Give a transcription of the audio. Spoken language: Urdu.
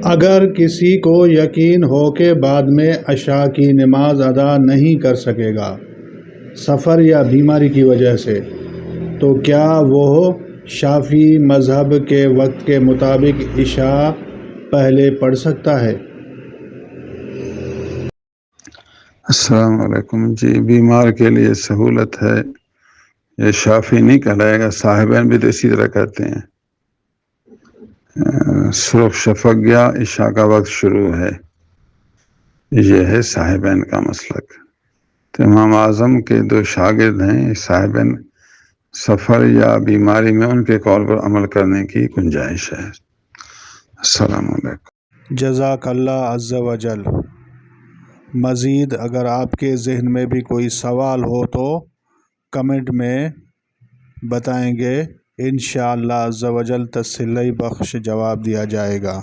اگر کسی کو یقین ہو کہ بعد میں عشاء کی نماز ادا نہیں کر سکے گا سفر یا بیماری کی وجہ سے، تو کیا وہ شافعی مذہب کے وقت کے مطابق عشاء پہلے پڑھ سکتا ہے؟ السلام علیکم جی، بیمار کے لیے سہولت ہے، یہ شافعی نہیں کہلائے گا، صاحبین بھی تو اسی طرح کہتے ہیں۔ سرخ شفق گیا، عشاء کا وقت شروع ہے، یہ ہے صاحبین کا مسلک۔ تو امام اعظم کے دو شاگرد ہیں صاحبین، سفر یا بیماری میں ان کے قول پر عمل کرنے کی گنجائش ہے۔ السلام علیکم۔ جزاک اللہ عز و جل۔ مزید اگر آپ کے ذہن میں بھی کوئی سوال ہو تو کمنٹ میں بتائیں گے، انشاءاللہ عز و جل تسلی بخش جواب دیا جائے گا۔